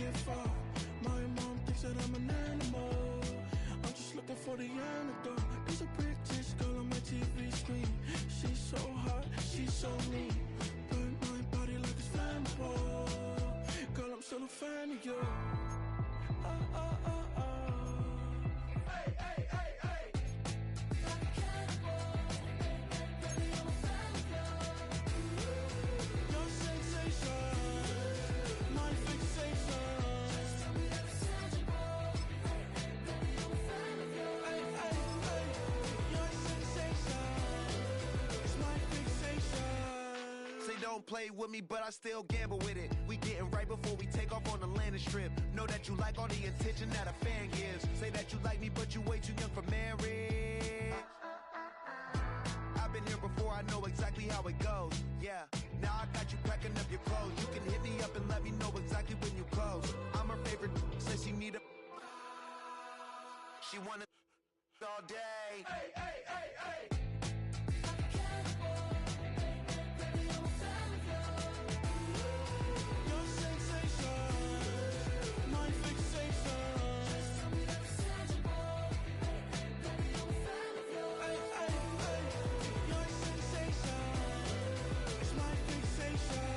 get far. My mom thinks that I'm an animal. I'm just looking for the antidote. There's a British girl on my TV screen. She's so hot, she's so mean. Burn my body like it's flammable. Girl, I'm still a fan of you. Hey, hey, hey, hey. Like a cannibal. Baby, I'm a fan of you. Your sensation, my fixation. Just tell me that it's tangible. Baby, I'm a fan of you. Hey, hey, hey. Your sensation is my fixation. Say don't play with me, but I still gamble with it. We getting right before we take off on the landing strip. Know that you like all the attention that a fan gives. Say that you like me, but you way too young for marriage. I've been here before, I know exactly how it goes. Yeah, now I got you packing up your clothes. You can hit me up and let me know exactly when you close. I'm her favorite, says she need a. She wanna all day. Hey, hey, hey, hey. Like a cannibal. Baby, I'm a fan of you. Your sensation, my fixation. Just tell me that it's tangible. Baby, I'm a fan of you. Hey, hey, hey. Your sensation is my fixation.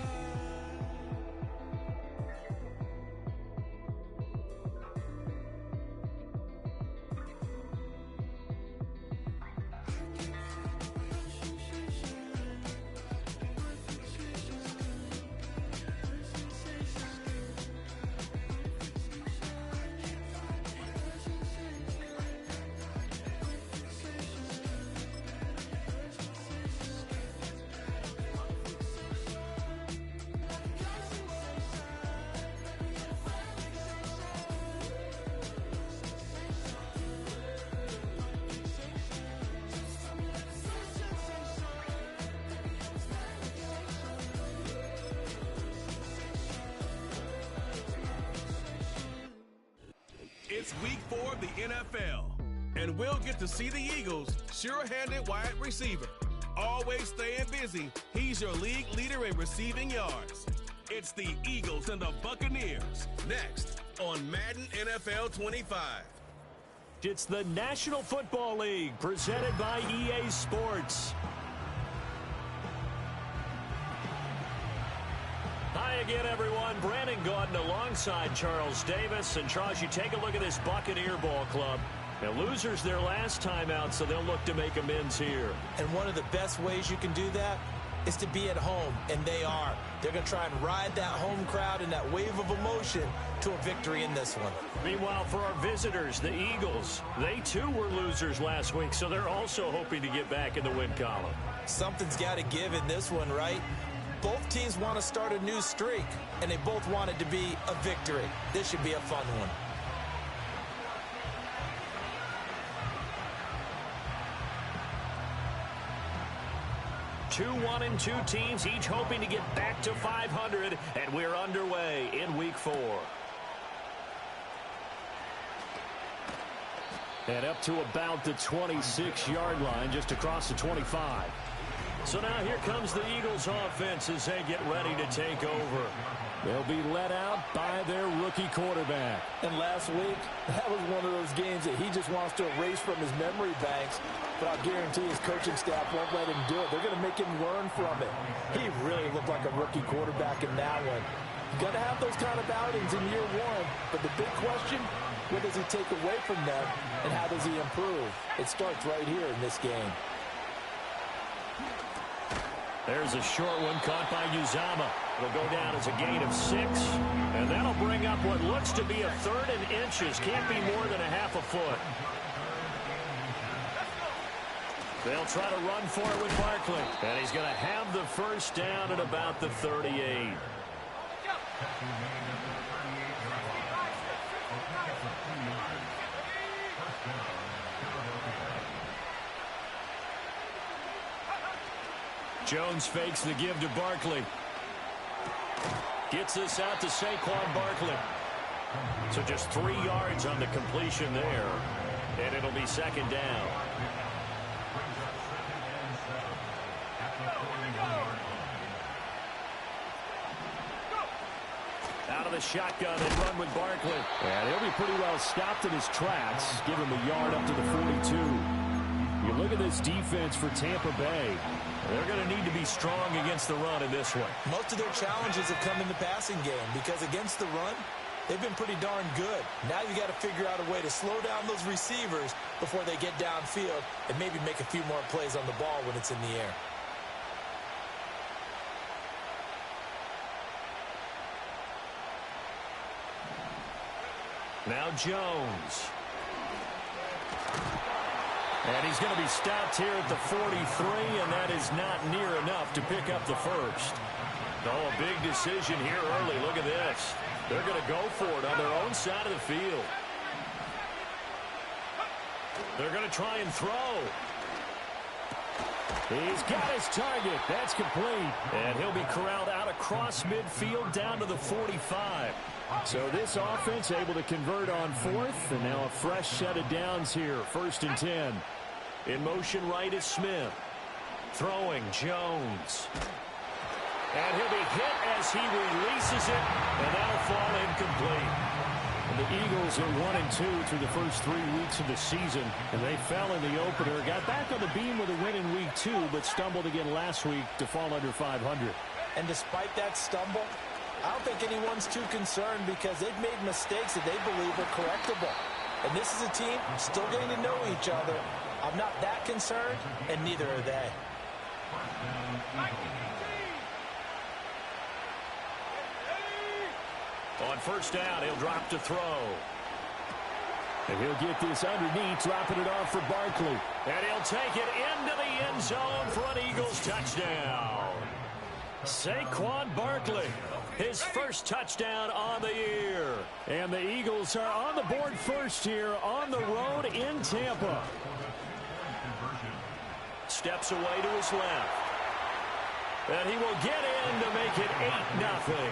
It's week 4 of the NFL, and we'll get to see the Eagles' sure-handed wide receiver. Always staying busy, he's your league leader in receiving yards. It's the Eagles and the Buccaneers, next on Madden NFL 25. It's the National Football League, presented by EA Sports. Hi again, everyone. Brandon Gaudin alongside Charles Davis. And Charles, you take a look at this Buccaneer ball club. Now, losers their last time out, so they'll look to make amends here. And one of the best ways you can do that is to be at home, and they are. They're going to try and ride that home crowd and that wave of emotion to a victory in this one. Meanwhile, for our visitors, the Eagles, they too were losers last week, so they're also hoping to get back in the win column. Something's got to give in this one, right? Both teams want to start a new streak, and they both want it to be a victory. This should be a fun one. Two 1-2 teams, each hoping to get back to 500, and we're underway in week 4. And up to about the 26-yard line, just across the 25. So now here comes the Eagles offense as they get ready to take over. They'll be led out by their rookie quarterback. And last week, that was one of those games that he just wants to erase from his memory banks. But I guarantee his coaching staff won't let him do it. They're going to make him learn from it. He really looked like a rookie quarterback in that one. You're going to have those kind of outings in year one. But the big question, what does he take away from them, and how does he improve? It starts right here in this game. There's a short one caught by Uzama. It'll go down as a gain of 6. And that'll bring up what looks to be a 3rd and inches. Can't be more than a half a foot. They'll try to run for it with Barkley. And he's going to have the first down at about the 38. Jones fakes the give to Barkley. Gets this out to Saquon Barkley. So just 3 yards on the completion there. And it'll be second down. Out of the shotgun and run with Barkley. And he'll be pretty well stopped in his tracks. Give him a yard up to the 42. You look at this defense for Tampa Bay. They're going to need to be strong against the run in this one. Most of their challenges have come in the passing game because against the run, they've been pretty darn good. Now you got to figure out a way to slow down those receivers before they get downfield and maybe make a few more plays on the ball when it's in the air. Now Jones. And he's going to be stopped here at the 43, and that is not near enough to pick up the first. Oh, a big decision here early. Look at this. They're going to go for it on their own side of the field. They're going to try and throw. He's got his target. That's complete. And he'll be corralled out across midfield down to the 45. So this offense able to convert on fourth, and now a fresh set of downs here. 1st and 10. In motion right is Smith. Throwing Jones. And he'll be hit as he releases it, and that'll fall incomplete. And the Eagles are 1-2 through the first 3 weeks of the season, and they fell in the opener. Got back on the beam with a win in week 2, but stumbled again last week to fall under 500. And despite that stumble, I don't think anyone's too concerned because they've made mistakes that they believe are correctable. And this is a team still getting to know each other. I'm not that concerned, and neither are they. On 1st down, he'll drop to throw. And he'll get this underneath, dropping it off for Barkley. And he'll take it into the end zone for an Eagles touchdown. Saquon Barkley, his first touchdown on the year. And the Eagles are on the board first here on the road in Tampa. Steps away to his left. And he will get in to make it 8-0.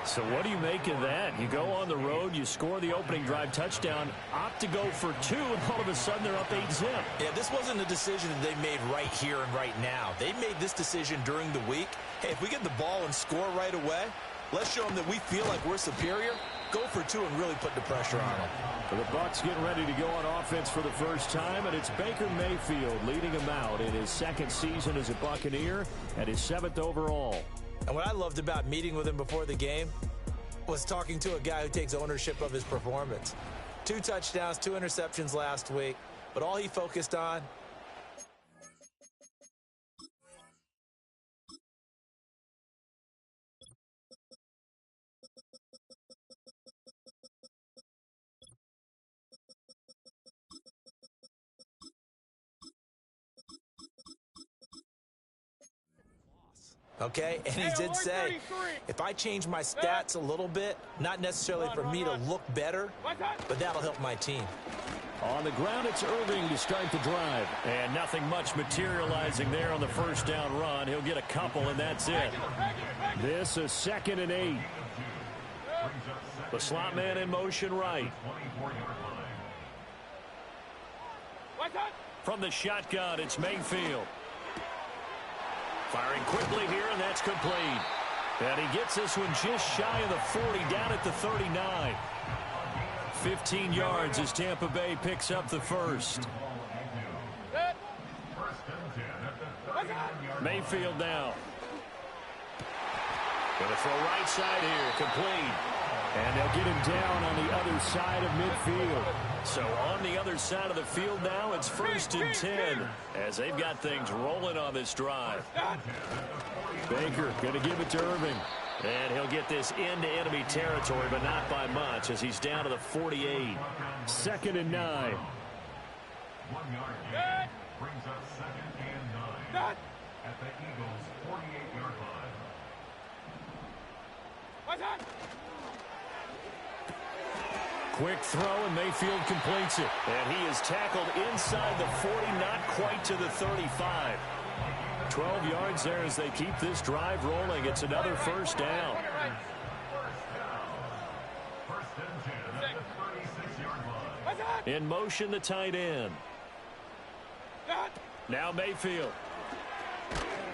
So what do you make of that? You go on the road, you score the opening drive touchdown, opt to go for 2, and all of a sudden they're up 8-0. Yeah, this wasn't a decision that they made right here and right now. They made this decision during the week. Hey, if we get the ball and score right away, let's show them that we feel like we're superior. Go for 2 and really put the pressure on them. The Bucs getting ready to go on offense for the first time, and it's Baker Mayfield leading him out in his 2nd season as a Buccaneer and his 7th overall. And what I loved about meeting with him before the game was talking to a guy who takes ownership of his performance. 2 touchdowns, 2 interceptions last week, but all he focused on okay? And he did say, if I change my stats a little bit, not necessarily for me to look better, but that'll help my team. On the ground, it's Irving to start the drive. And nothing much materializing there on the 1st down run. He'll get a couple, and that's it. This is 2nd and 8. The slot man in motion right. From the shotgun, it's Mayfield. Firing quickly here, and that's complete. And he gets this one just shy of the 40, down at the 39. 15 yards as Tampa Bay picks up the first. Mayfield now. Going to throw right side here, complete. And they'll get him down on the other side of midfield. So on the other side of the field now, it's 1st and 10 as they've got things rolling on this drive. Baker going to give it to Irving. And he'll get this into enemy territory, but not by much as he's down to the 48. 2nd and 9. 1 yard gain brings up 2nd and 9 at the Eagles' 48-yard line. Quick throw, and Mayfield completes it. And he is tackled inside the 40, not quite to the 35. 12 yards there as they keep this drive rolling. It's another 1st down. In motion, the tight end. Now Mayfield.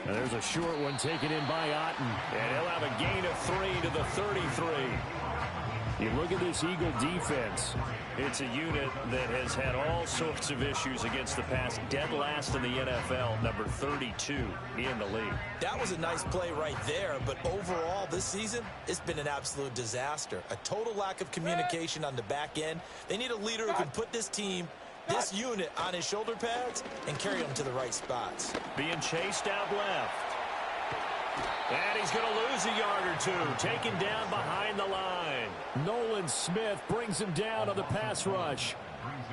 And there's a short one taken in by Otten. And he'll have a gain of 3 to the 33. You look at this Eagle defense. It's a unit that has had all sorts of issues against the pass. Dead last in the NFL, number 32 in the league. That was a nice play right there, but overall this season, it's been an absolute disaster. A total lack of communication on the back end. They need a leader who can put this team, this unit, on his shoulder pads and carry them to the right spots. Being chased out left. And he's going to lose a yard or two. Taken down behind the line. Nolan Smith brings him down on the pass rush.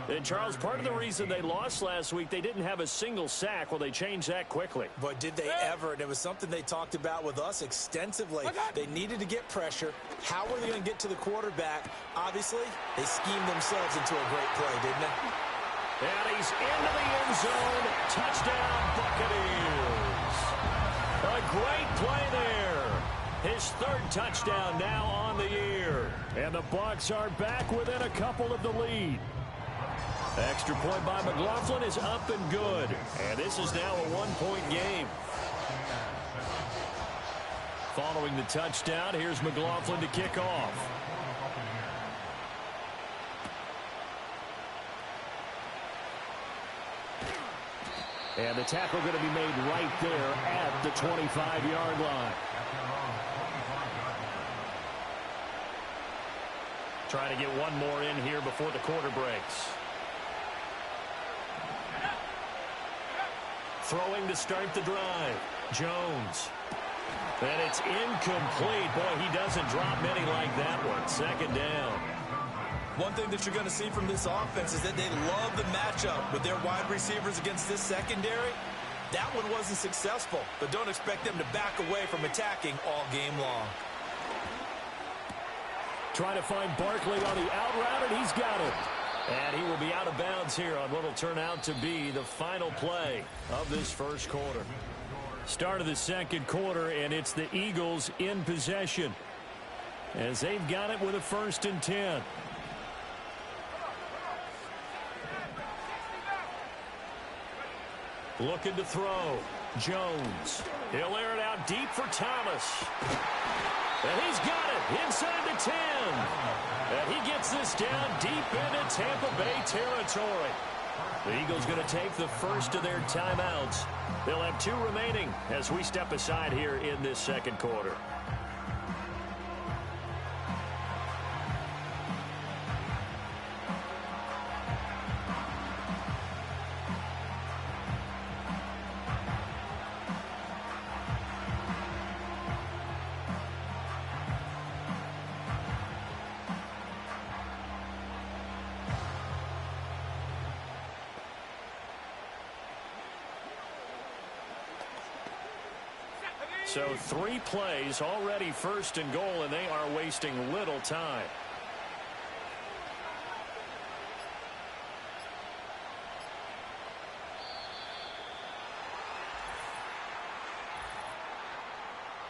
And, Charles, part of the reason they lost last week, they didn't have a single sack. Well, they changed that quickly. But did they ever? And it was something they talked about with us extensively. They needed to get pressure. How were they going to get to the quarterback? Obviously, they schemed themselves into a great play, didn't they? And he's into the end zone. Touchdown, Buccaneers. A great play there. His third touchdown now on the year. And the Bucs are back within a couple of the lead. Extra point by McLaughlin is up and good. And this is now a one-point game. Following the touchdown, here's McLaughlin to kick off. And the tackle going to be made right there at the 25-yard line. Trying to get one more in here before the quarter breaks. Throwing to start the drive. Jones. And it's incomplete. Boy, he doesn't drop many like that one. Second down. One thing that you're going to see from this offense is that they love the matchup with their wide receivers against this secondary. That one wasn't successful, but don't expect them to back away from attacking all game long. Trying to find Barkley on the out route, and he's got it. And he will be out of bounds here on what will turn out to be the final play of this first quarter. Start of the second quarter, and it's the Eagles in possession as they've got it with a 1st and 10. Looking to throw. Jones. He'll air it out deep for Thomas. And he's got it inside the 10. And he gets this down deep into Tampa Bay territory. The Eagles going to take the first of their timeouts. They'll have 2 remaining as we step aside here in this second quarter. So 3 plays already 1st and goal, and they are wasting little time.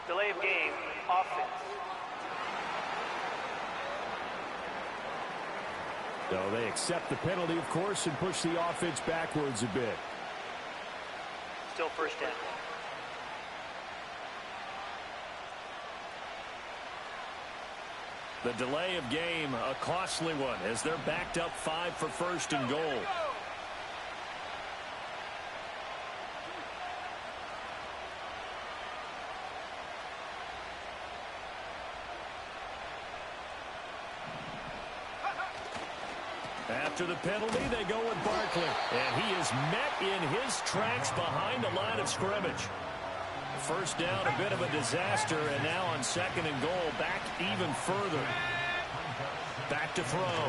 Delay of game, offense. So they accept the penalty, of course, and push the offense backwards a bit. Still first down. The delay of game, a costly one, as they're backed up 5 for 1st and goal. After the penalty, they go with Barkley. And he is met in his tracks behind the line of scrimmage. First down, a bit of a disaster, and now on 2nd and goal, back even further. Back to throw.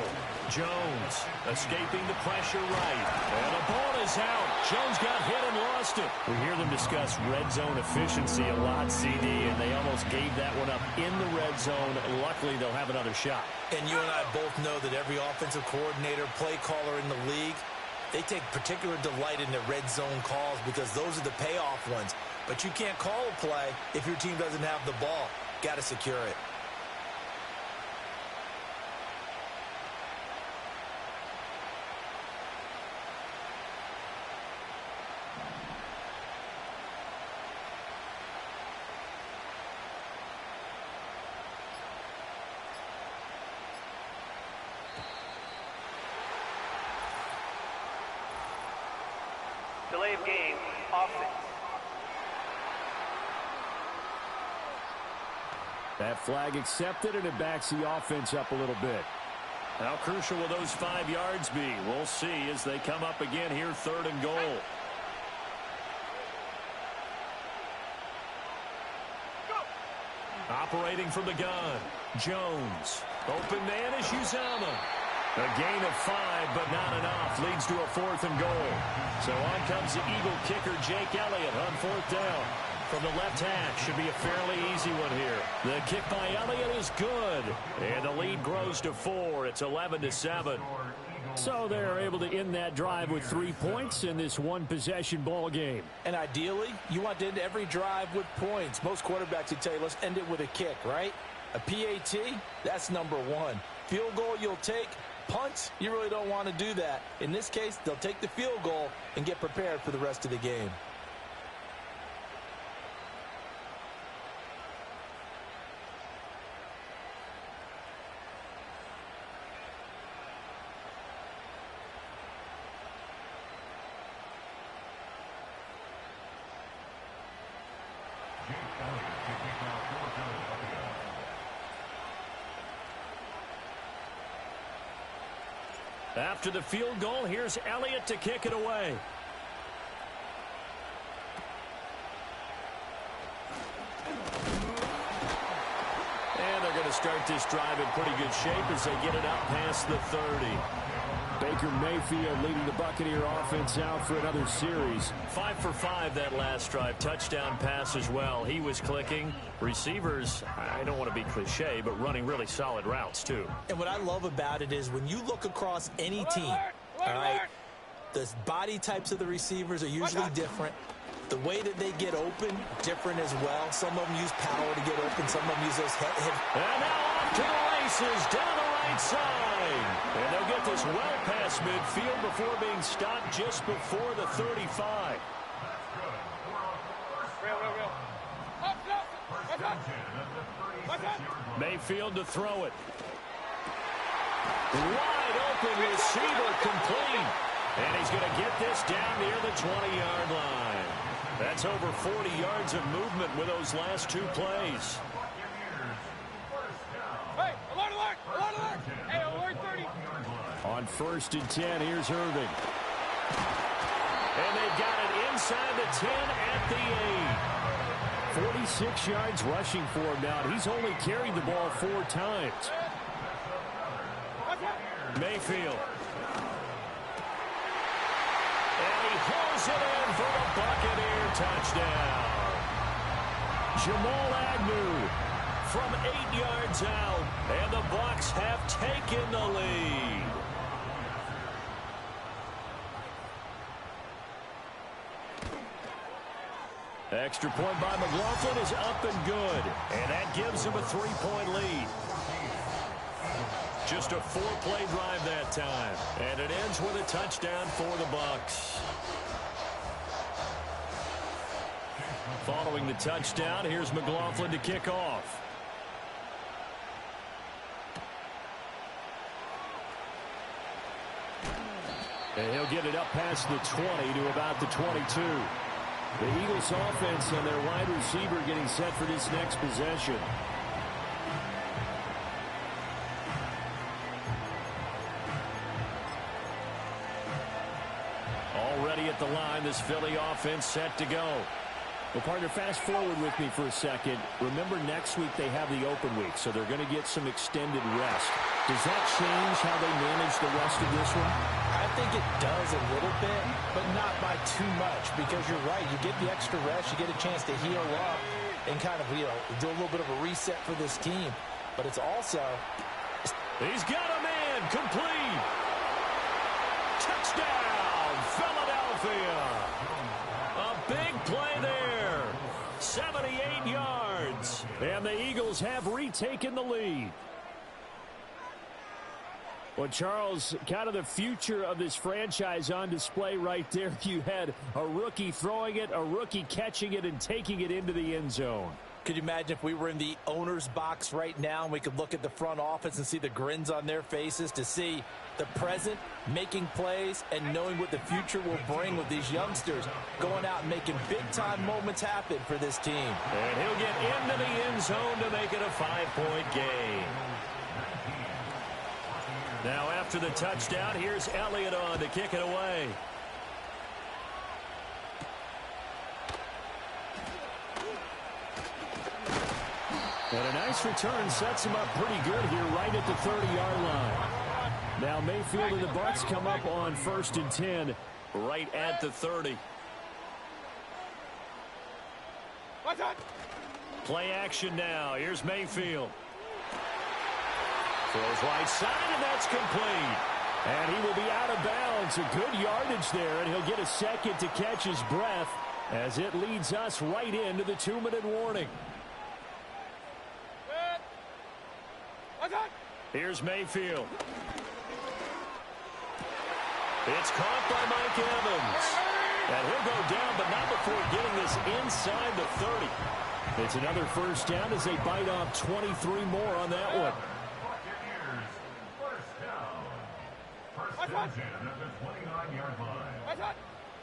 Jones escaping the pressure right. And the ball is out. Jones got hit and lost it. We hear them discuss red zone efficiency a lot, CD, and they almost gave that one up in the red zone. Luckily, they'll have another shot. And you and I both know that every offensive coordinator, play caller in the league, they take particular delight in the red zone calls because those are the payoff ones. But you can't call a play if your team doesn't have the ball. Got to secure it. Delay of game, offense. That flag accepted, and it backs the offense up a little bit. How crucial will those 5 yards be? We'll see as they come up again here, 3rd and goal. Operating from the gun, Jones. Open man is Uzama. A gain of 5, but not enough. Leads to a 4th and goal. So on comes the Eagle kicker, Jake Elliott, on 4th down. From the left hash, should be a fairly easy one here. The kick by Elliott is good. And the lead grows to 4. It's 11-7. So they're able to end that drive with 3 points in this one-possession ball game. And ideally, you want to end every drive with points. Most quarterbacks would tell you, let's end it with a kick, right? A PAT, that's number 1. Field goal you'll take. Punts, you really don't want to do that. In this case, they'll take the field goal and get prepared for the rest of the game. After the field goal, here's Elliott to kick it away. And they're going to start this drive in pretty good shape as they get it out past the 30. Baker Mayfield leading the Buccaneer offense out for another series. 5 for 5 that last drive. Touchdown pass as well. He was clicking. Receivers, I don't want to be cliche, but running really solid routes too. And what I love about it is when you look across any team, all right, the body types of the receivers are usually different. The way that they get open, different as well. Some of them use power to get open. Some of them use those head. And now off to the races, down the right side. And they'll get this well past midfield before being stopped just before the 35. Mayfield to throw it. Wide open receiver complete. And he's going to get this down near the 20-yard line. That's over 40 yards of movement with those last 2 plays. Hey, alert! Hey, alert 30. On 1st and 10, here's Irving. And they've got it inside the 10 at the 8. 46 yards rushing for him now. He's only carried the ball 4 times. Mayfield. And he hauls it in for the Buccaneer touchdown. Jamal Agnew from 8 yards out, and the Bucs have taken the lead. Extra point by McLaughlin is up and good, and that gives him a 3-point lead. Just a 4-play drive that time, and it ends with a touchdown for the Bucs. Following the touchdown, here's McLaughlin to kick off. And he'll get it up past the 20 to about the 22. The Eagles offense and their wide receiver getting set for this next possession. Already at the line, this Philly offense set to go. Well, partner, fast forward with me for a second. Remember, next week they have the open week, so they're going to get some extended rest. Does that change how they manage the rest of this one? I think it does a little bit, but not by too much, because you're right. You get the extra rest. You get a chance to heal up and kind of, do a little bit of a reset for this team. But it's also... He's got a man complete. Touchdown, Philadelphia. A big play there. 78 yards. And the Eagles have retaken the lead. Well, Charles, kind of the future of this franchise on display right there. You had a rookie throwing it, a rookie catching it, and taking it into the end zone. Could you imagine if we were in the owner's box right now and we could look at the front office and see the grins on their faces, to see the present making plays and knowing what the future will bring with these youngsters going out and making big-time moments happen for this team. And he'll get into the end zone to make it a 5-point game. Now after the touchdown, here's Elliott on to kick it away. And a nice return sets him up pretty good here right at the 30-yard line. Now Mayfield and the Bucs come up on 1st and 10 right at the 30. Play action now. Here's Mayfield. Throws right side, and that's complete. And he will be out of bounds. A good yardage there, and he'll get a second to catch his breath as it leads us right into the 2-minute warning. Here's Mayfield. It's caught by Mike Evans. And he'll go down, but not before getting this inside the 30. It's another first down as they bite off 23 more on that one.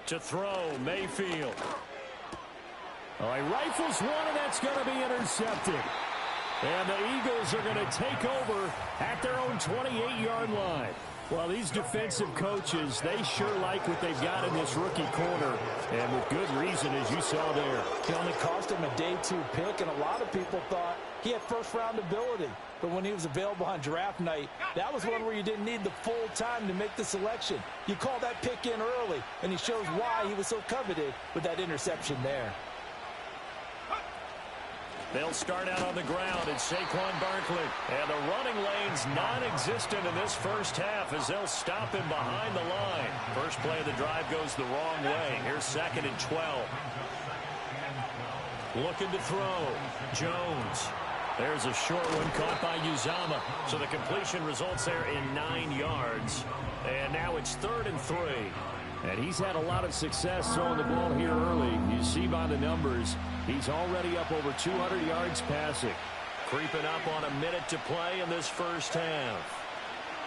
To throw, Mayfield. Oh, he rifles one, and that's going to be intercepted. And the Eagles are going to take over at their own 28-yard line. Well, these defensive coaches, they sure like what they've got in this rookie corner, and with good reason, as you saw there. It only cost him a day 2 pick, and a lot of people thought he had first-round ability. But when he was available on draft night, that was one where you didn't need the full time to make the selection. You call that pick in early, and he shows why he was so coveted with that interception there. They'll start out on the ground. It's Saquon Barkley. And the running lane's non-existent in this first half as they'll stop him behind the line. First play of the drive goes the wrong way. Here's 2nd and 12. Looking to throw. Jones. There's a short one caught by Uzama. So the completion results there in 9 yards. And now it's 3rd and 3. And he's had a lot of success throwing the ball here early. You see by the numbers, he's already up over 200 yards passing. Creeping up on a minute to play in this first half.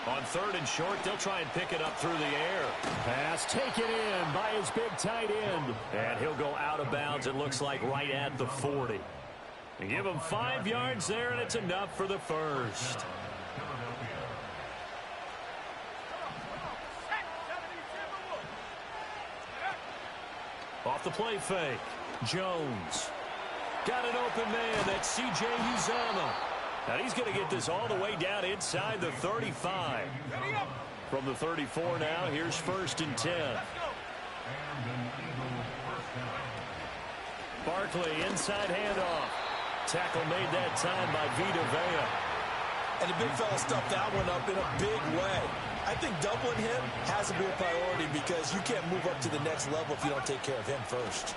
On 3rd and short, they'll try and pick it up through the air. Pass taken in by his big tight end. And he'll go out of bounds, it looks like, right at the 40. And give him 5 yards there, and it's enough for the first. Off the play fake. Jones. Got an open man. That's C.J. Uzama. And he's going to get this all the way down inside the 35. From the 34 now, here's 1st and 10. Barkley, inside handoff. Tackle made that time by Vita Vea. And the big fella stuffed that one up in a big way. I think doubling him has to be a priority because you can't move up to the next level if you don't take care of him first.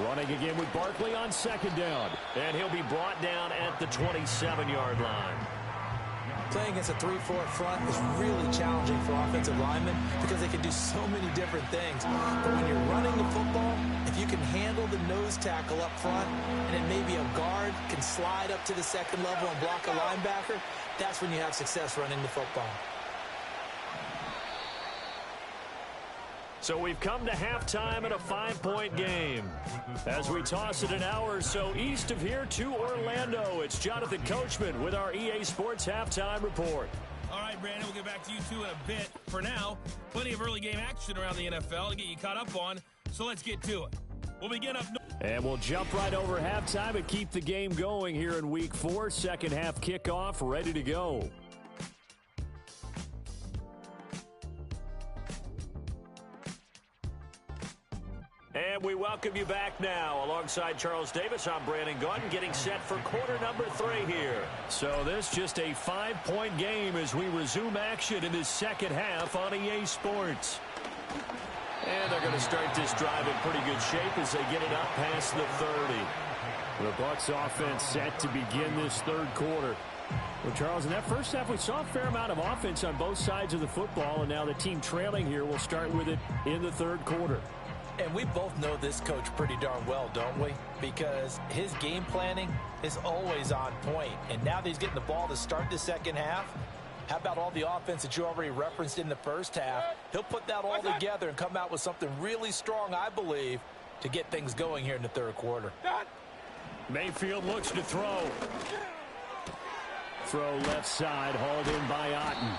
Running again with Barkley on 2nd down. And he'll be brought down at the 27-yard line. Playing against a 3-4 front is really challenging for offensive linemen because they can do so many different things. But when you're running the football, if you can handle the nose tackle up front and then maybe a guard can slide up to the 2nd level and block a linebacker, that's when you have success running the football. So we've come to halftime in a 5-point game. As we toss it an hour or so east of here to Orlando, it's Jonathan Coachman with our EA Sports Halftime Report. All right, Brandon, we'll get back to you two in a bit. For now, plenty of early game action around the NFL to get you caught up on, so let's get to it. We'll begin up north. And we'll jump right over halftime and keep the game going here in Week 4. Second half kickoff, ready to go. And we welcome you back now. Alongside Charles Davis, I'm Brandon Gordon, getting set for quarter number 3 here. So this just a 5-point game as we resume action in this second half on EA Sports. And they're going to start this drive in pretty good shape as they get it up past the 30. The Bucs offense set to begin this third quarter. Well, Charles, in that first half, we saw a fair amount of offense on both sides of the football, and now the team trailing here will start with it in the third quarter. And we both know this coach pretty darn well, don't we? Because his game planning is always on point. And now that he's getting the ball to start the second half, how about all the offense that you already referenced in the first half? He'll put that all together and come out with something really strong, I believe, to get things going here in the third quarter. Mayfield looks to throw. Throw left side, hauled in by Otten.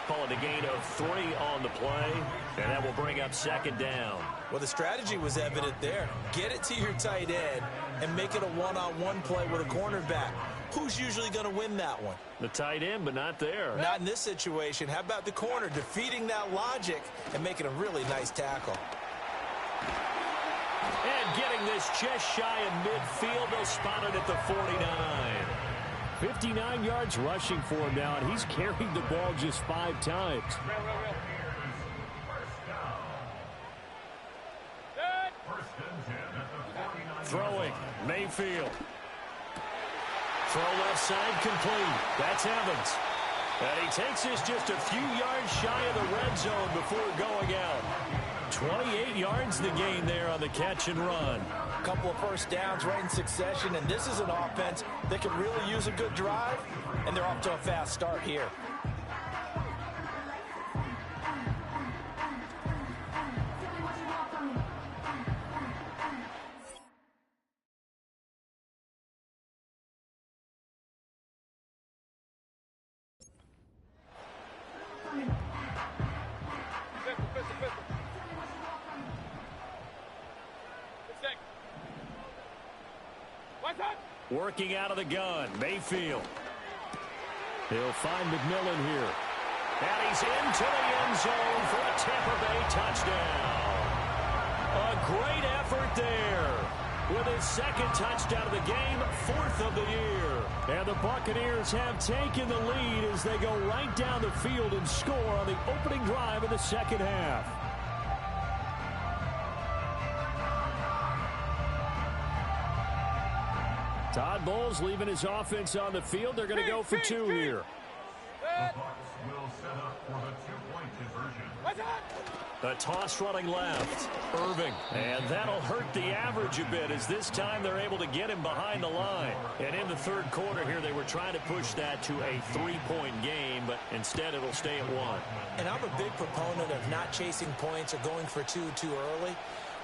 Calling a gain of 3 on the play, and that will bring up second down. Well, the strategy was evident there. Get it to your tight end and make it a one-on-one play with a cornerback. Who's usually going to win that one? The tight end, but not there. Not in this situation. How about the corner defeating that logic and making a really nice tackle? And getting this just shy of midfield, they'll spot it at the 49. 59 yards rushing for him now, and he's carried the ball just 5 times. Throwing, Mayfield. Throw left side complete. That's Evans. And he takes this just a few yards shy of the red zone before going out. 28 yards the gain there on the catch and run. A couple of first downs right in succession, and this is an offense that can really use a good drive, and they're off to a fast start here. Working out of the gun, Mayfield. He'll find McMillan here. And he's into the end zone for a Tampa Bay touchdown. A great effort there. With his second touchdown of the game, 4th of the year. And the Buccaneers have taken the lead as they go right down the field and score on the opening drive of the second half. Todd Bowles leaving his offense on the field. They're going to go for 2 here. The Bucs will set up for the 2-point conversion. A toss running left. Irving. And that'll hurt the average a bit as this time they're able to get him behind the line. And in the third quarter here, they were trying to push that to a 3-point game, but instead it'll stay at 1. And I'm a big proponent of not chasing points or going for 2 too early.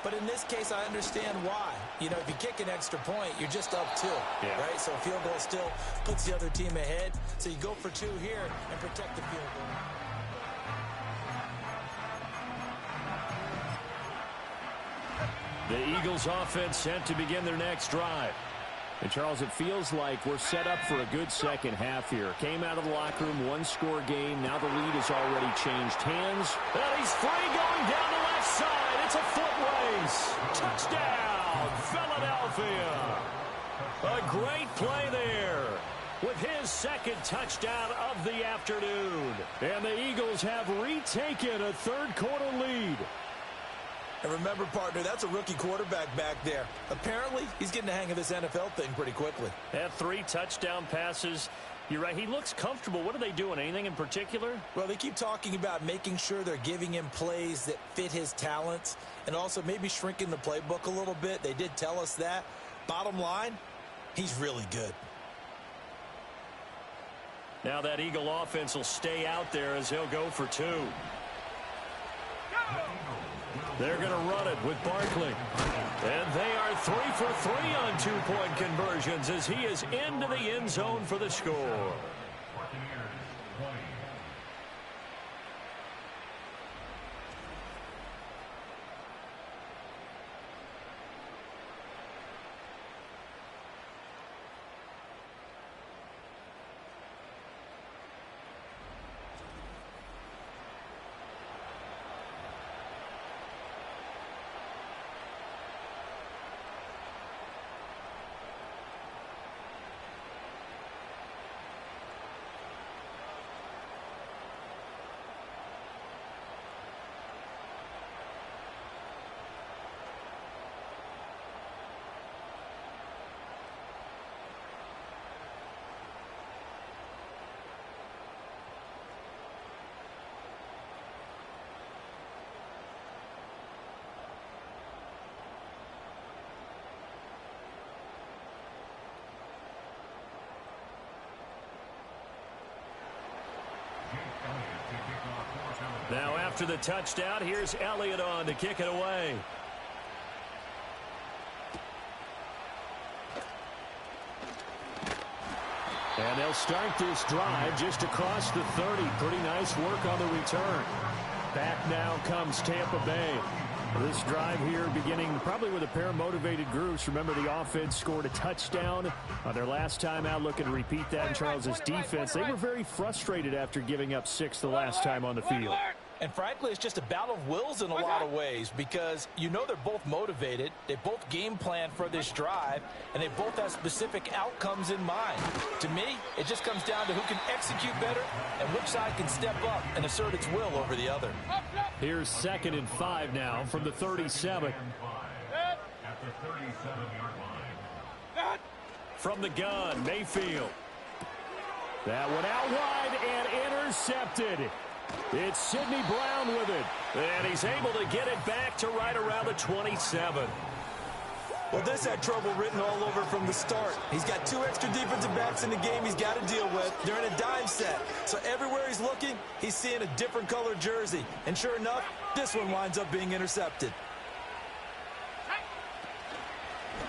But in this case, I understand why. You know, if you kick an extra point, you're just up 2, right? So a field goal still puts the other team ahead. So you go for 2 here and protect the field goal. The Eagles offense set to begin their next drive. And, Charles, it feels like we're set up for a good second half here. Came out of the locker room, 1-score game. Now the lead has already changed hands. And he's free going down the left side. It's a foot race. Touchdown, Philadelphia. A great play there with his second touchdown of the afternoon. And the Eagles have retaken a third-quarter lead. And remember, partner, that's a rookie quarterback back there. Apparently, he's getting the hang of this NFL thing pretty quickly. Had 3 touchdown passes. You're right. He looks comfortable. What are they doing? Anything in particular? Well, they keep talking about making sure they're giving him plays that fit his talents and also maybe shrinking the playbook a little bit. They did tell us that. Bottom line, he's really good. Now that Eagle offense will stay out there as he'll go for 2. They're going to run it with Barkley. And they are 3 for 3 on 2-point conversions as he is into the end zone for the score. Now after the touchdown, here's Elliott on to kick it away. And they'll start this drive just across the 30. Pretty nice work on the return. Back now comes Tampa Bay. This drive here beginning probably with a pair of motivated groups. Remember, the offense scored a touchdown on their last time out. Looking to repeat that in Charles's defense. They were very frustrated after giving up 6 the last time on the field. And frankly, it's just a battle of wills in a lot of ways because you know they're both motivated. They both game plan for this drive, and they both have specific outcomes in mind. To me, it just comes down to who can execute better and which side can step up and assert its will over the other. Here's 2nd and 5 now from the 37. At the 37-yard line. From the gun, Mayfield. That one out wide and intercepted. It's Sidney Brown with it. And he's able to get it back to right around the 27. Well, this had trouble written all over from the start. He's got 2 extra defensive backs in the game he's got to deal with. They're in a dime set. So everywhere he's looking, he's seeing a different color jersey. And sure enough, this one winds up being intercepted.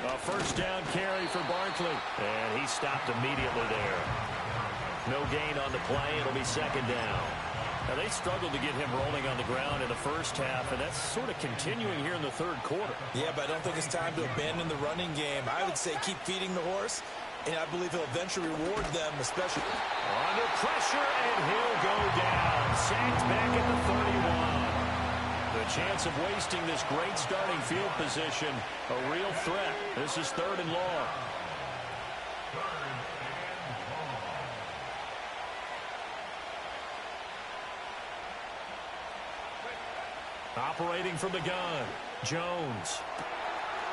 A first down carry for Barkley. And he stopped immediately there. No gain on the play. It'll be 2nd down. Now, they struggled to get him rolling on the ground in the first half, and that's sort of continuing here in the 3rd quarter. Yeah, but I don't think it's time to abandon the running game. I would say keep feeding the horse, and I believe he'll eventually reward them, especially. Under pressure, and he'll go down. Sacked back at the 31. The chance of wasting this great starting field position, a real threat. This is 3rd and long. Operating from the gun, Jones.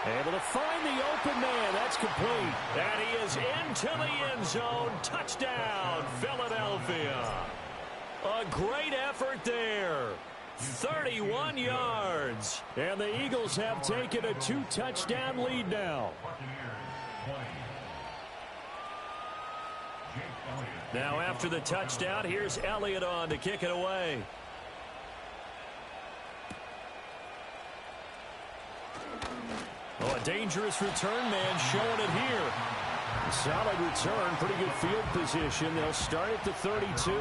Able to find the open man. That's complete. And he is into the end zone. Touchdown, Philadelphia. A great effort there. 31 yards. And the Eagles have taken a 2-touchdown lead now. Now after the touchdown, here's Elliott on to kick it away. Oh, a dangerous return man showing it here. A solid return, pretty good field position. They'll start at the 32.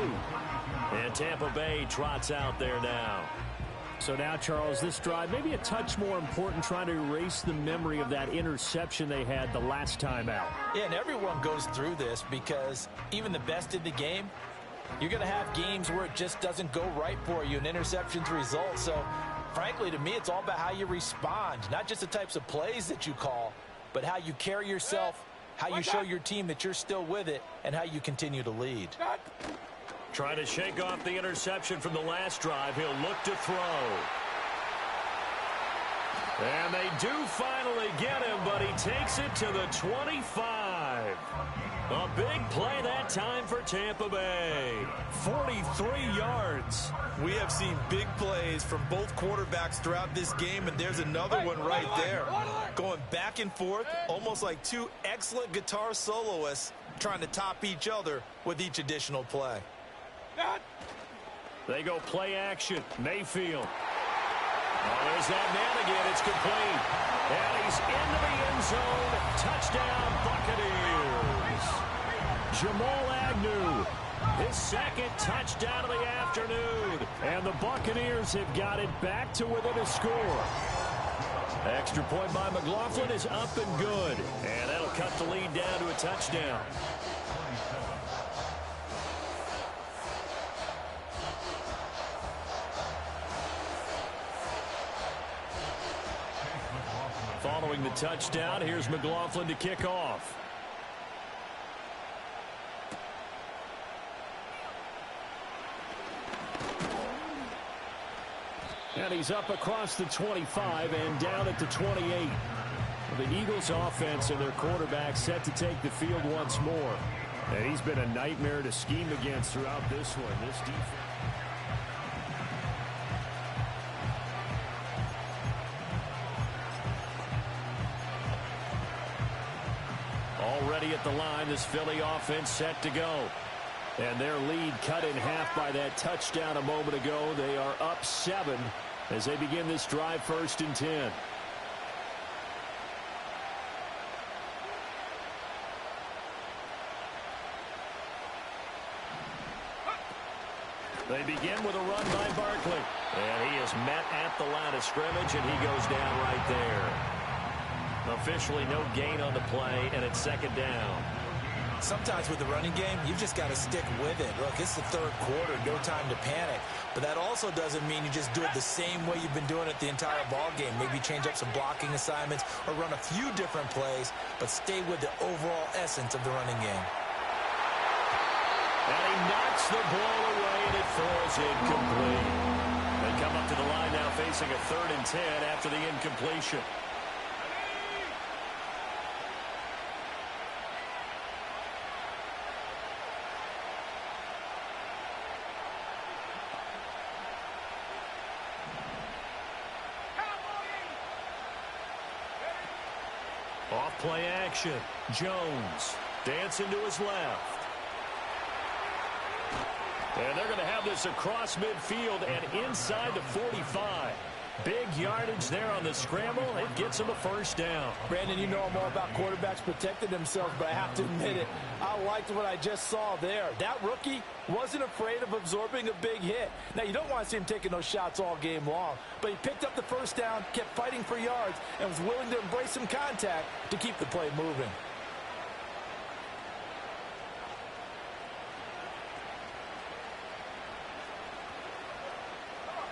And Tampa Bay trots out there now. So now, Charles, this drive maybe a touch more important, trying to erase the memory of that interception they had the last time out. Yeah, and everyone goes through this because even the best in the game, you're going to have games where it just doesn't go right for you, and interceptions result. So, frankly, to me, it's all about how you respond, not just the types of plays that you call, but how you carry yourself, how you show your team that you're still with it, and how you continue to lead. Trying to shake off the interception from the last drive. He'll look to throw. And they do finally get him, but he takes it to the 25. A big play that time for Tampa Bay. 43 yards. We have seen big plays from both quarterbacks throughout this game, and there's another one right there. Going back and forth, almost like 2 excellent guitar soloists trying to top each other with each additional play. They go play action. Mayfield. Oh, there's that man again. It's complete. And he's into the end zone. Touchdown, Buccaneers. Jamal Agnew, his 2nd touchdown of the afternoon. And the Buccaneers have got it back to within a score. Extra point by McLaughlin is up and good. And that'll cut the lead down to a touchdown. Following the touchdown, here's McLaughlin to kick off. And he's up across the 25 and down at the 28. The Eagles offense and their quarterback set to take the field once more. And he's been a nightmare to scheme against throughout this one. This defense. Already at the line, this Philly offense set to go. And their lead cut in half by that touchdown a moment ago. They are up 7 as they begin this drive 1st and 10. They begin with a run by Barkley. And he is met at the line of scrimmage, and he goes down right there. Officially no gain on the play, and it's 2nd down. Sometimes with the running game, you've just got to stick with it. Look, it's the 3rd quarter, no time to panic. But that also doesn't mean you just do it the same way you've been doing it the entire ball game. Maybe change up some blocking assignments or run a few different plays, but stay with the overall essence of the running game. And he knocks the ball away, and it falls incomplete. They come up to the line now facing a 3rd and 10 after the incompletion. Off play action. Jones dancing to his left. And they're going to have this across midfield and inside the 45. Big yardage there on the scramble. It gets them a 1st down. Brandon, you know I'm all about quarterbacks protecting themselves, but I have to admit it. I liked what I just saw there. That rookie wasn't afraid of absorbing a big hit. Now, you don't want to see him taking those shots all game long, but he picked up the 1st down, kept fighting for yards, and was willing to embrace some contact to keep the play moving.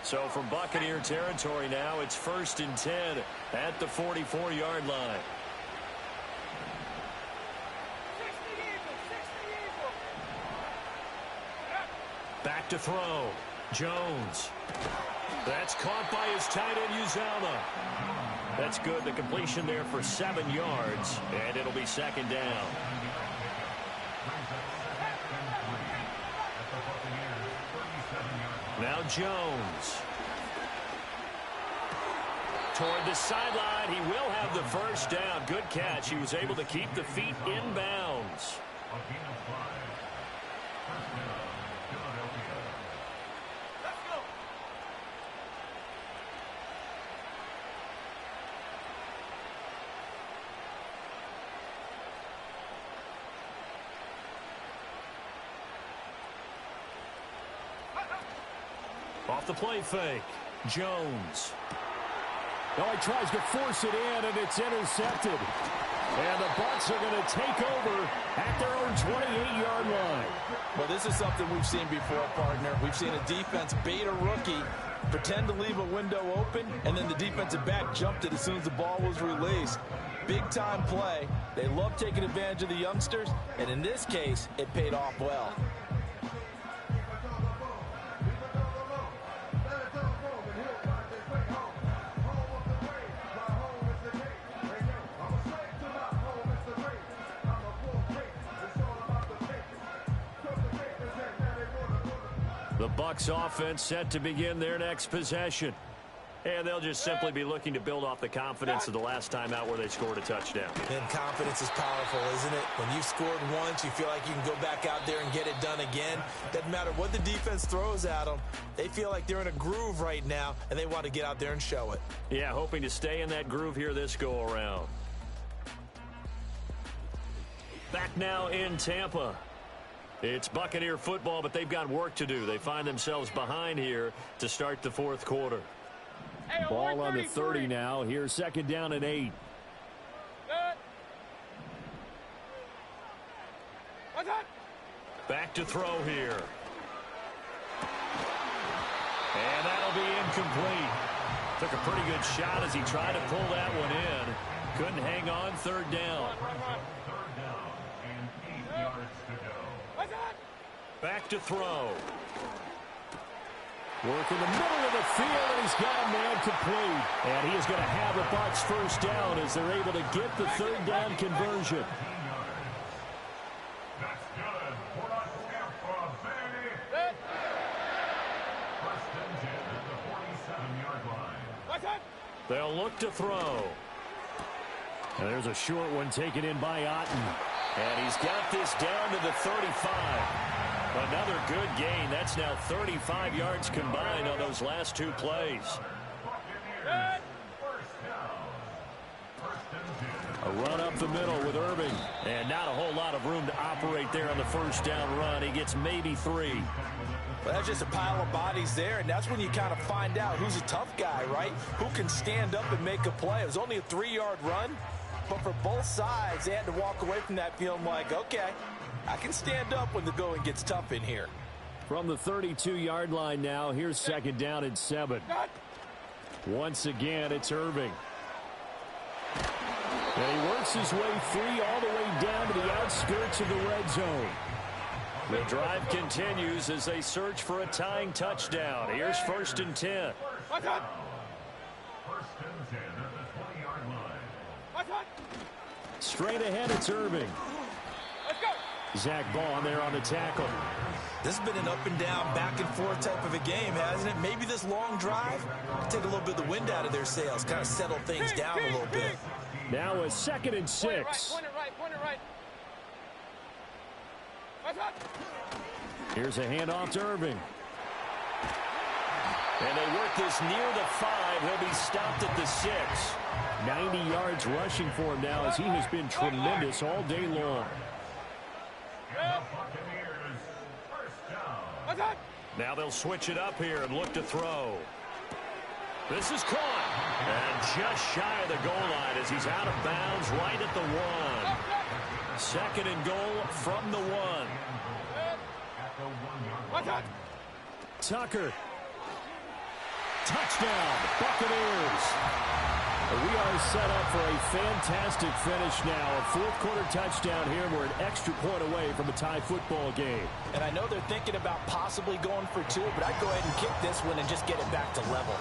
So from Buccaneer territory now, it's 1st and 10 at the 44-yard line. Back to throw. Jones. That's caught by his tight end, Uzama. That's good. The completion there for 7 yards, and it'll be 2nd down. Now Jones. Toward the sideline. He will have the 1st down. Good catch. He was able to keep the feet in bounds. Off the play fake. Jones. Oh, he tries to force it in, and it's intercepted. And the Bucs are going to take over at their own 28-yard line. Well, this is something we've seen before, partner. We've seen a defense bait a rookie, pretend to leave a window open, and then the defensive back jumped it as soon as the ball was released. Big-time play. They love taking advantage of the youngsters, and in this case, it paid off well. The Bucs offense set to begin their next possession. And they'll just simply be looking to build off the confidence of the last time out where they scored a touchdown. And confidence is powerful, isn't it? When you've scored once, you feel like you can go back out there and get it done again. Doesn't matter what the defense throws at them. They feel like they're in a groove right now, and they want to get out there and show it. Yeah, hoping to stay in that groove here this go-around. Back now in Tampa. It's Buccaneer football, but they've got work to do. They find themselves behind here to start the 4th quarter. Ball on the 30 now. Here's 2nd down and 8. Back to throw here. And that'll be incomplete. Took a pretty good shot as he tried to pull that one in. Couldn't hang on. 3rd down. Back to throw. Work in the middle of the field, and he's got a man complete. And he is going to have the Bucs 1st down as they're able to get the 3rd down conversion. That's good for a Tampa Bay. 1st and 10 at the 47-yard line. They'll look to throw. And there's a short one taken in by Otten. And he's got this down to the 35. Another good gain. That's now 35 yards combined on those last two plays. A run up the middle with Irving. And not a whole lot of room to operate there on the first down run. He gets maybe 3. Well, that's just a pile of bodies there, and that's when you kind of find out who's a tough guy, right? Who can stand up and make a play. It was only a 3-yard run, but for both sides, they had to walk away from that feeling like, okay, I can stand up when the going gets tough in here. From the 32-yard line now, here's second down and 7. Once again, it's Irving. And he works his way free all the way down to the outskirts of the red zone. The drive continues as they search for a tying touchdown. Here's 1st and 10. 1st and 10 at the 20-yard line. Straight ahead, it's Irving. Zach Ball there on the tackle. This has been an up and down, back and forth type of a game, hasn't it? Maybe this long drive take a little bit of the wind out of their sails, kind of settle things down a little bit. Now a 2nd and 6. Point it right. Here's a handoff to Irving. And they work this near the 5. He'll be stopped at the 6. 90 yards rushing for him now as he has been tremendous all day long. Now they'll switch it up here and look to throw. This is caught. And just shy of the goal line as he's out of bounds right at the 1. 2nd and goal from the 1. Tucker. Touchdown, Buccaneers. We are set up for a fantastic finish now. A fourth-quarter touchdown here. We're an extra point away from a tie football game. And I know they're thinking about possibly going for 2, but I'd go ahead and kick this one and just get it back to level.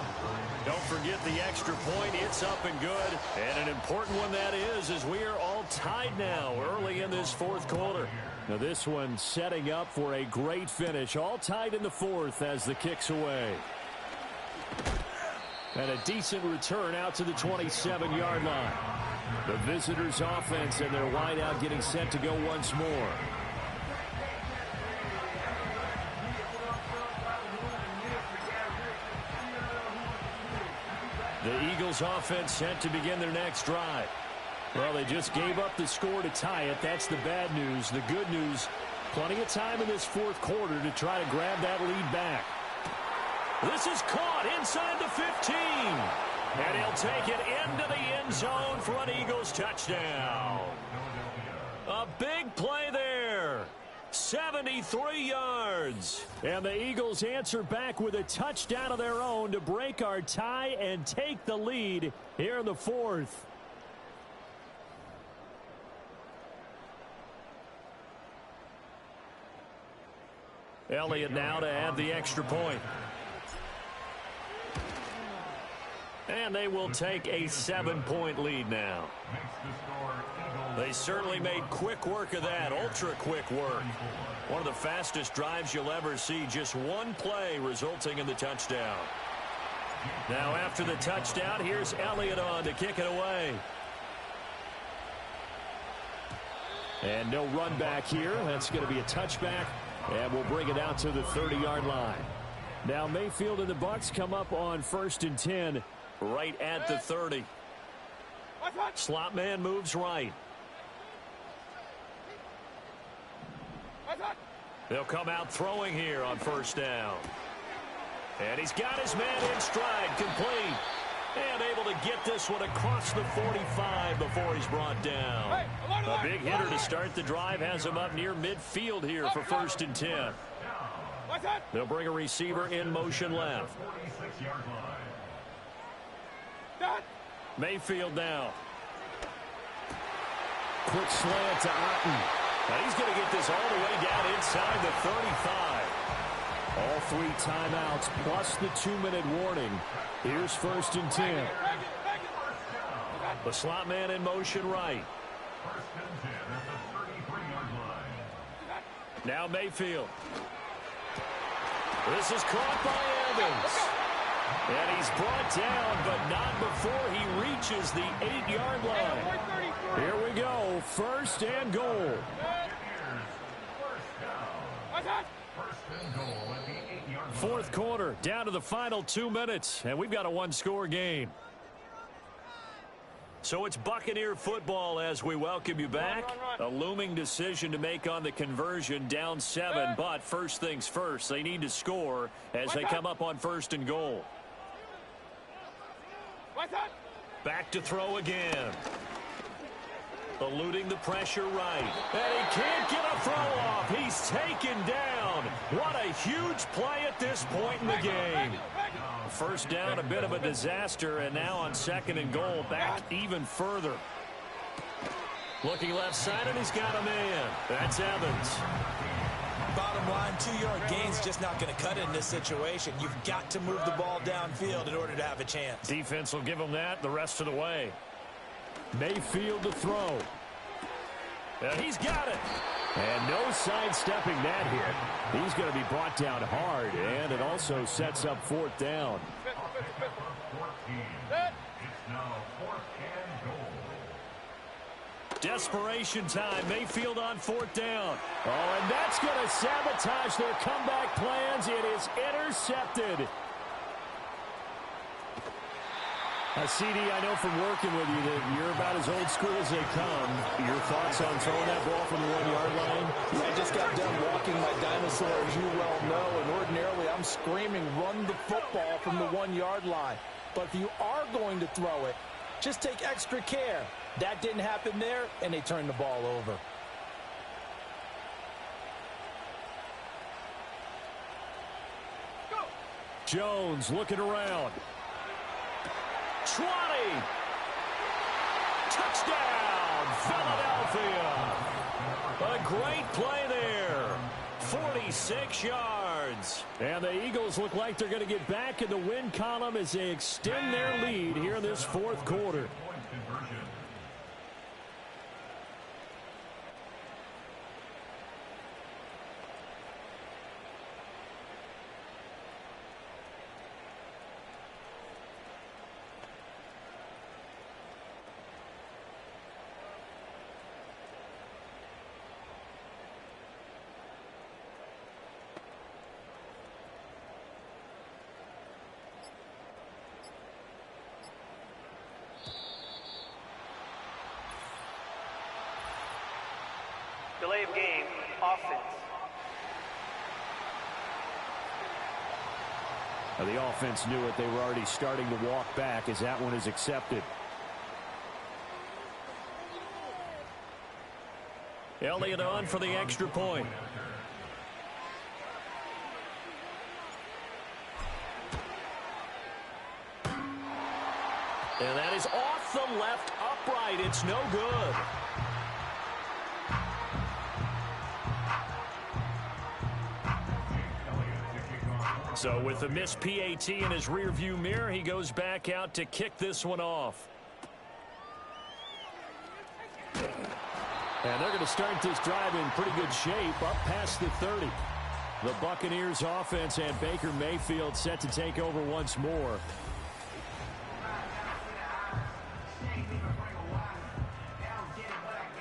Don't forget the extra point. It's up and good. And an important one that is, as we are all tied now early in this fourth quarter. Now this one setting up for a great finish. All tied in the 4th as the kick's away. And a decent return out to the 27-yard line. The visitors' offense and their wideout getting set to go once more. The Eagles' offense set to begin their next drive. Well, they just gave up the score to tie it. That's the bad news. The good news, plenty of time in this fourth quarter to try to grab that lead back. This is caught inside the 15. And he'll take it into the end zone for an Eagles touchdown. A big play there. 73 yards. And the Eagles answer back with a touchdown of their own to break our tie and take the lead here in the 4th. Elliott now to add the extra point. And they will take a 7-point lead now. They certainly made quick work of that, ultra-quick work. One of the fastest drives you'll ever see, just one play resulting in the touchdown. Now after the touchdown, here's Elliott on to kick it away. And no run back here. That's going to be a touchback, and we'll bring it out to the 30-yard line. Now Mayfield and the Bucs come up on 1st and 10. Right at the 30. Slot man moves right. They'll come out throwing here on 1st down. And he's got his man in stride, complete. And able to get this one across the 45 before he's brought down. A big hitter to start the drive has him up near midfield here for 1st and 10. They'll bring a receiver in motion left. Mayfield now. Quick slant to Otten. Now he's going to get this all the way down inside the 35. All 3 timeouts plus the 2-minute warning. Here's 1st and 10. The slot man in motion right. Now Mayfield. This is caught by Evans. And he's brought down, but not before he reaches the 8-yard line. Here we go, 1st and goal. and goal at the 8-yard line. Fourth quarter, down to the final 2 minutes, and we've got a one-score game. So it's Buccaneer football as we welcome you back. A looming decision to make on the conversion, down 7. But first things first, they need to score as they come up on first and goal. Back to throw again. Eluding the pressure right. And he can't get a throw off. He's taken down. What a huge play at this point in the game. First down, a bit of a disaster, and now on second and goal, back even further. Looking left side, and he's got a man. That's Evans. Bottom line, 2-yard gain's just not going to cut it in this situation. You've got to move the ball downfield in order to have a chance. Defense will give him that the rest of the way. Mayfield to throw. And he's got it. And no sidestepping that hit. He's going to be brought down hard, and it also sets up fourth down. It's now 4th and goal. Desperation time. Mayfield on fourth down. Oh, and that's going to sabotage their comeback plans. It is intercepted. CD, I know from working with you that you're about as old school as they come. Your thoughts on throwing that ball from the 1-yard line? I just got done walking my dinosaur, as you well know, and ordinarily I'm screaming, run the football from the 1-yard line. But if you are going to throw it, just take extra care. That didn't happen there, and they turned the ball over. Go. Jones looking around. 20. Touchdown, Philadelphia. A great play there. 46 yards. And the Eagles look like they're going to get back in the win column as they extend their lead here in this fourth quarter. Delay of game, offense. Now the offense knew it. They were already starting to walk back as that one is accepted. Elliott on for the extra point. And that is off the left upright. It's no good. So with the missed PAT in his rearview mirror, he goes back out to kick this one off. And they're going to start this drive in pretty good shape, up past the 30. The Buccaneers offense and Baker Mayfield set to take over once more.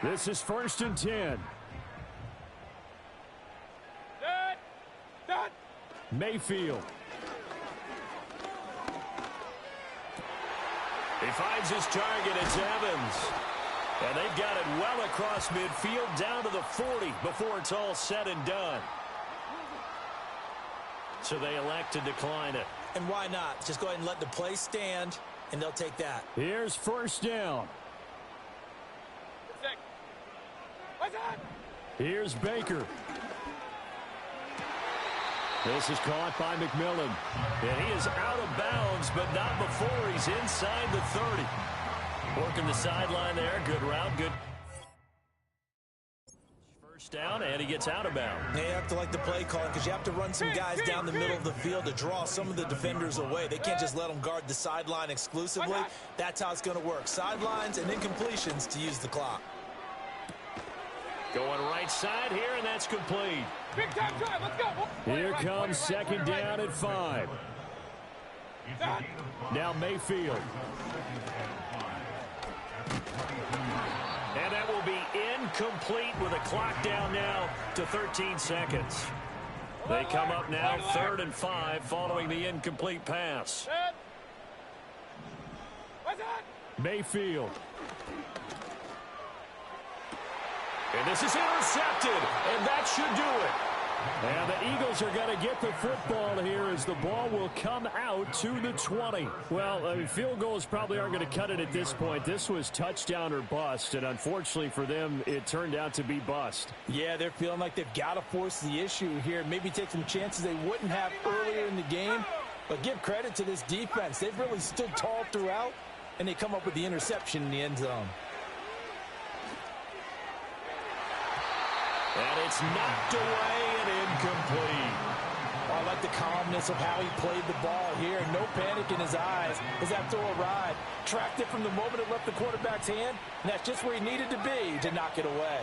This is 1st and 10. Mayfield. He finds his target. It's Evans. And they've got it well across midfield down to the 40 before it's all said and done. So they elect to decline it. And why not? Just go ahead and let the play stand, and they'll take that. Here's first down. Here's Baker. This is caught by McMillan. And he is out of bounds, but not before he's inside the 30. Working the sideline there. Good route. Good. First down, and he gets out of bounds. They have to like the play calling because you have to run some guys down the middle of the field to draw some of the defenders away. They can't just let them guard the sideline exclusively. That's how it's going to work. Sidelines and incompletions to use the clock. Going right side here, and that's complete. Big time drive, let's go. Here comes second down at 5. Now Mayfield. And that will be incomplete with a clock down now to 13 seconds. They come up now 3rd and 5 following the incomplete pass. Mayfield. And this is intercepted, and that should do it. And the Eagles are going to get the football here as the ball will come out to the 20. Well, I mean, field goals probably aren't going to cut it at this point. This was touchdown or bust, and unfortunately for them, it turned out to be bust. Yeah, they're feeling like they've got to force the issue here, maybe take some chances they wouldn't have earlier in the game. But give credit to this defense. They've really stood tall throughout, and they come up with the interception in the end zone. And it's knocked away and incomplete. I like the calmness of how he played the ball here. No panic in his eyes as that throw arrived. Tracked it from the moment it left the quarterback's hand, and that's just where he needed to be to knock it away.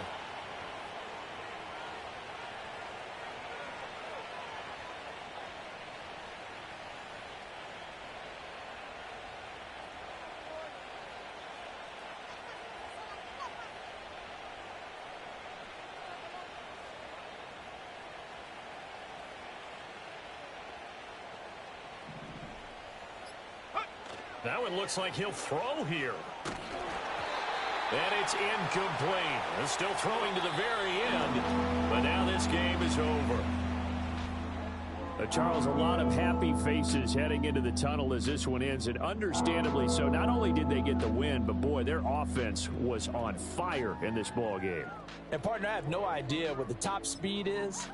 Now it looks like he'll throw here. And it's incomplete. They're still throwing to the very end, but now this game is over. Charles, a lot of happy faces heading into the tunnel as this one ends, and understandably so. Not only did they get the win, but boy, their offense was on fire in this ball game. And partner, I have no idea what the top speed is.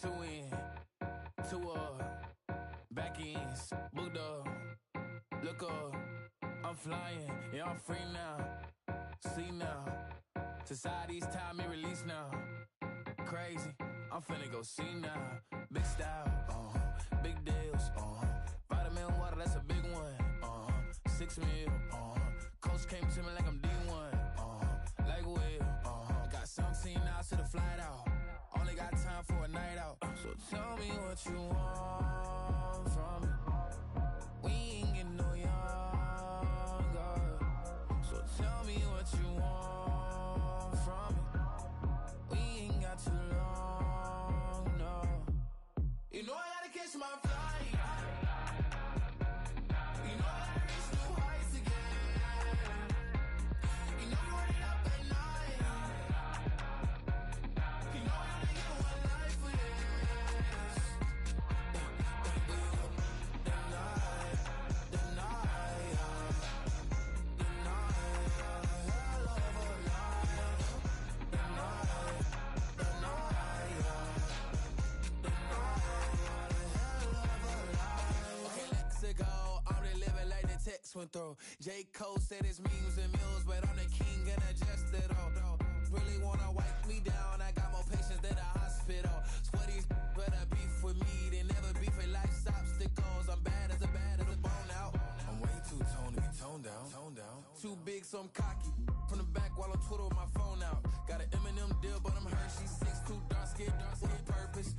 Two in, two up, back ends, booked up. Look up, I'm flying, yeah, I'm free now. See now, society's time me release now. Crazy, I'm finna go see now. Big style, big deals, vitamin water, that's a big one. 6 mil, coach came to me like I'm D1, like Will. Got 17 hours to the flight out. Only got time for a night out. So tell me what you want from me. We ain't getting no younger. So tell me what you want from me. We ain't got too long, no. You know I gotta catch my flight. You know I gotta reach new heights again. You know you run it up at night. You know I only get one life for this. Text went through. J. Cole said it's memes and mules, but I'm the king and adjust it all. Really wanna wipe me down, I got more patience than a hospital. Sweaty better beef with me, they never beef with life's obstacles. I'm bad as a bone out. I'm way too toned to be toned down. Too big, so I'm cocky. From the back while on Twitter with my phone out. Got an Eminem deal, but I'm Hershey. 6'2", dark skin with purpose.